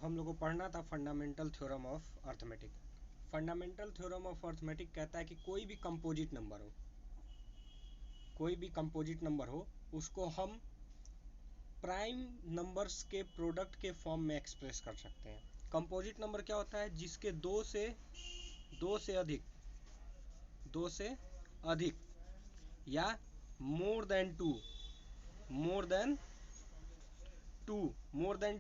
हम लोग को पढ़ना था fundamental theorem of arithmetic. Fundamental theorem of arithmetic कहता है कि कोई भी कंपोजिट नंबर हो उसको हम प्राइम नंबर्स के प्रोडक्ट के फॉर्म में एक्सप्रेस कर सकते हैं। कंपोजिट नंबर क्या होता है? जिसके दो से अधिक या मोर देन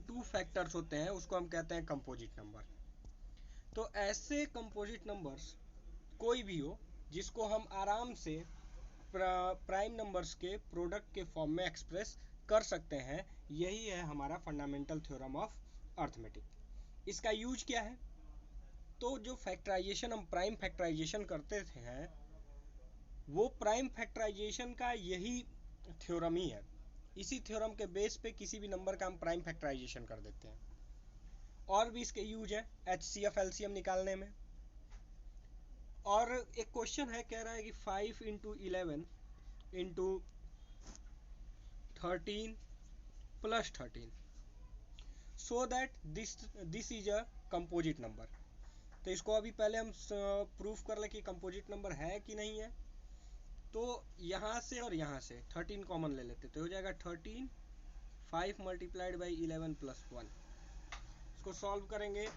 टू फैक्टर्स होते हैं, उसको हम कहते हैं कंपोजिट नंबर। तो ऐसे कंपोजिट नंबर्स कोई भी हो जिसको हम आराम से प्राइम नंबर्स के प्रोडक्ट के फॉर्म में एक्सप्रेस कर सकते हैं, यही है हमारा फंडामेंटल थ्योरम ऑफ अर्थमेटिक। इसका यूज क्या है? तो जो फैक्टराइजेशन हम प्राइम फैक्टराइजेशन करते हैं वो प्राइम फैक्टराइजेशन का यही थ्योरम ही है। इसी थ्योरम के बेस पे किसी भी नंबर का हम प्राइम फैक्टराइजेशन कर देते हैं। और भी इसके यूज है HCF LCM निकालने में। और एक क्वेश्चन है, कह रहा है कि 5 × 11 × 13 + 13 so that this is a composite number. तो इसको अभी पहले हम प्रूफ कर ले कि कंपोजिट नंबर है कि नहीं है। तो यहाँ से और यहाँ से 13 कॉमन ले लेते तो हो जाएगा 13, 5 × 11 + 1। इसको सॉल्व करेंगे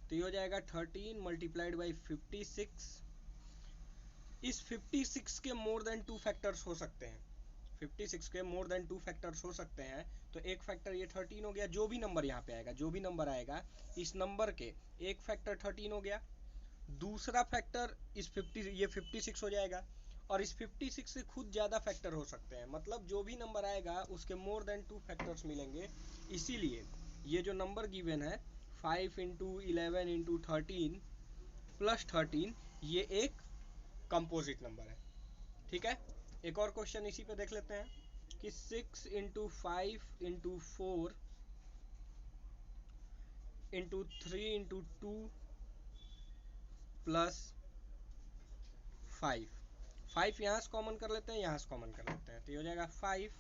तो ये हो जाएगा 13 × 56। इस 56 के मोर देन 2 फैक्टर्स हो सकते हैं। 56 के मोर देन 2 फैक्टर्स हो सकते हैं। तो एक फैक्टर ये 13 हो गया। जो भी नंबर यहाँ पे आएगा, इस नंबर के एक फैक्टर 13 हो गया, दूसरा फैक्टर इस 56 हो जाएगा, और इस 56 से खुद ज़्यादा फैक्टर हो सकते हैं। मतलब जो भी नंबर आएगा उसके मोर देन 2 फैक्टर्स मिलेंगे। इसीलिए ये जो नंबर गिवन है 5 × 11 × 13 + 13 ये एक कंपोजिट नंबर है। ठीक है, एक और क्वेश्चन इसी पे देख लेते हैं कि 6 × 5 × 4 × 3 × 2 + 5 यहाँ से कॉमन कर लेते हैं, यहाँ से कॉमन कर लेते हैं। तो ये हो जाएगा 5,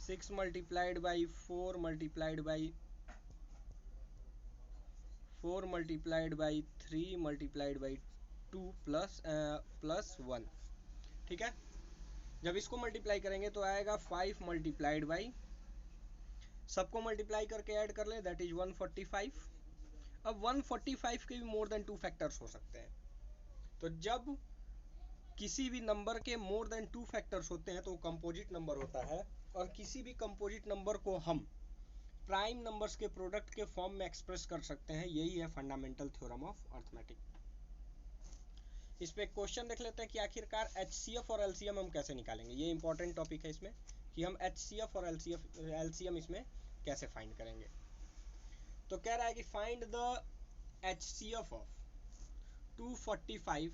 6 × 4 × 4 × 3 × 2 +1। ठीक है, जब इसको मल्टीप्लाई करेंगे तो आएगा 5 × सबको मल्टीप्लाई करके ऐड कर ले, दैट इज 145। अब 145 के भी मोर देन 2 फैक्टर्स हो सकते हैं। तो जब किसी भी नंबर के मोर देन 2 फैक्टर्स होते हैं तो वो कंपोजिट नंबर होता है। और किसी भी कंपोजिट नंबर को हम प्राइम नंबर्स के प्रोडक्ट के फॉर्म में एक्सप्रेस कर सकते हैं। यही है फंडामेंटल थ्योरम ऑफ अर्थमेटिक। इस पे क्वेश्चन देख लेते हैं कि आखिरकार HCF और LCM हम कैसे निकालेंगे। ये इंपॉर्टेंट टॉपिक है इसमें कि हम HCF और LCM इसमें कैसे फाइंड करेंगे। तो कह रहा है कि find the HCF of 245।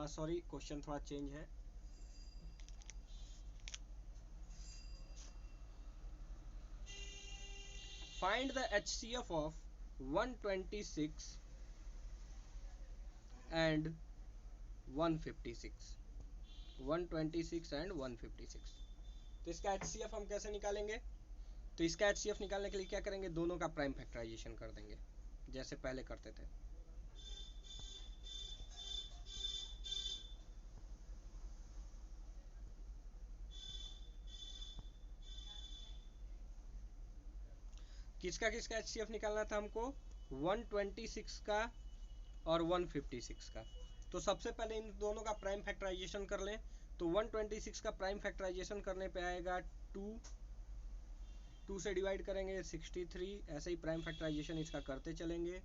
Sorry, question थोड़ा चेंज है। Find the HCF of 126 and 156। 126 and 156। तो इसका HCF हम कैसे निकालेंगे? तो इसका HCF निकालने के लिए क्या करेंगे? दोनों का प्राइम फैक्टराइजेशन कर देंगे जैसे पहले करते थे। किसका HCF निकालना था हमको? 126 का और 156 का। तो सबसे पहले इन दोनों का प्राइम फैक्टराइजेशन कर लें। तो 126 का प्राइम फैक्टराइजेशन करने पे आएगा 2 से डिवाइड करेंगे 63। ऐसे ही प्राइम फैक्टराइजेशन इसका करते चलेंगे।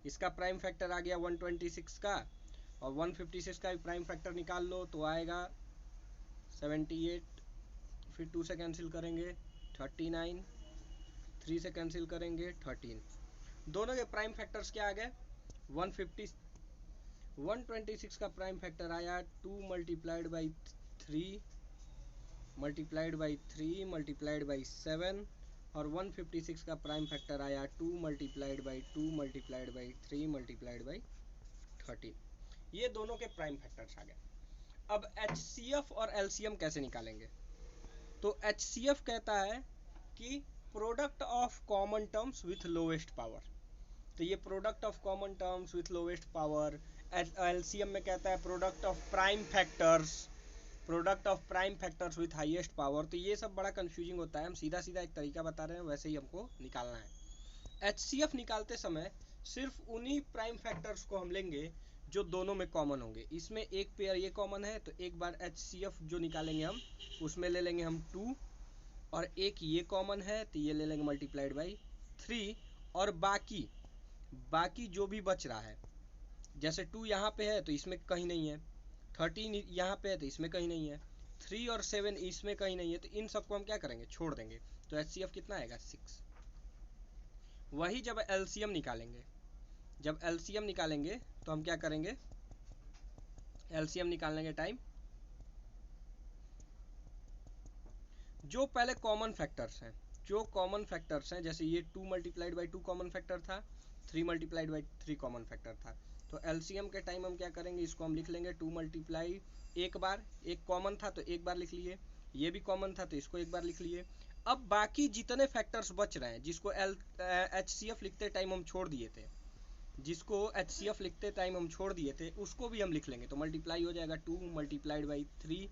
इसका प्राइम फैक्टर आ गया 126 का, और 156 का भी प्राइम फैक्टर निकाल लो तो आएगा 78। फिर 2 से कैंसिल करेंगे 39, 3 से कैंसिल करेंगे 13। दोनों के प्राइम फैक्टर्स क्या आ गए? 126 का प्राइम फैक्टर आया 2 × 3 × 3 × 7, और 156 का प्राइम फैक्टर आया 2 × 2 × 3 × 13। ये दोनों के प्राइम फैक्टर्स आ गए। अब HCF और LCM कैसे निकालेंगे? तो HCF कहता है कि product of common terms with lowest power, तो ये product of common terms with lowest power. LCM में कहता है product of prime factors with highest power. तो ये सब बड़ा कंफ्यूजिंग होता है, हम सीधा सीधा एक तरीका बता रहे हैं, वैसे ही हमको निकालना है। HCF निकालते समय सिर्फ उन्हीं प्राइम फैक्टर्स को हम लेंगे जो दोनों में कॉमन होंगे। इसमें एक पेयर ये कॉमन है, तो एक बार HCF जो निकालेंगे हम उसमें ले लेंगे हम 2, और एक ये कॉमन है तो ये ले लेंगे मल्टीप्लाइड बाई 3, और बाकी जो भी बच रहा है, जैसे 2 यहाँ पे है तो इसमें कहीं नहीं है, 13 यहाँ पे है तो इसमें कहीं नहीं है, 3 और 7 इसमें कहीं नहीं है, तो इन सबको हम क्या करेंगे, छोड़ देंगे। तो HCF कितना आएगा, 6। वही जब LCM निकालेंगे तो हम क्या करेंगे, LCM निकालने के टाइम जो पहले कॉमन फैक्टर्स हैं, जैसे ये 2 मल्टीप्लाइड बाई 2 कॉमन फैक्टर था, 3 मल्टीप्लाइड बाई 3 कॉमन फैक्टर था, तो LCM के टाइम हम क्या करेंगे, इसको हम लिख लेंगे 2 मल्टीप्लाई, एक बार एक कॉमन था तो एक बार लिख लिए, ये भी कॉमन था तो इसको एक बार लिख लिए। अब बाकी जितने फैक्टर्स बच रहे हैं जिसको HCF लिखते टाइम हम छोड़ दिए थे, उसको भी हम लिख लेंगे। तो मल्टीप्लाई हो जाएगा 2 multiplied by 3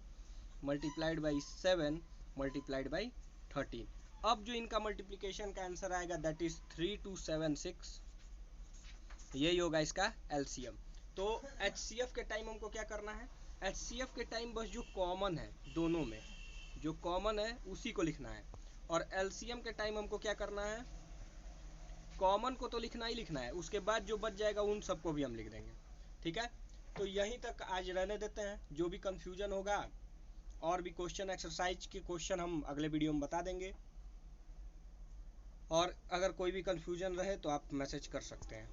multiplied by 7 multiplied by 13। अब जो इनका मल्टीप्लिकेशन का आंसर आएगा दैट इज 3276, यही होगा इसका LCM। तो HCF के टाइम हमको क्या करना है, HCF के टाइम बस जो कॉमन है दोनों में, जो कॉमन है उसी को लिखना है, और LCM के टाइम हमको क्या करना है, कॉमन को तो लिखना ही लिखना है, उसके बाद जो बच जाएगा उन सबको भी हम लिख देंगे। ठीक है, तो यहीं तक आज रहने देते हैं। जो भी कंफ्यूजन होगा और भी क्वेश्चन, एक्सरसाइज के क्वेश्चन हम अगले वीडियो में बता देंगे, और अगर कोई भी कंफ्यूजन रहे तो आप मैसेज कर सकते हैं।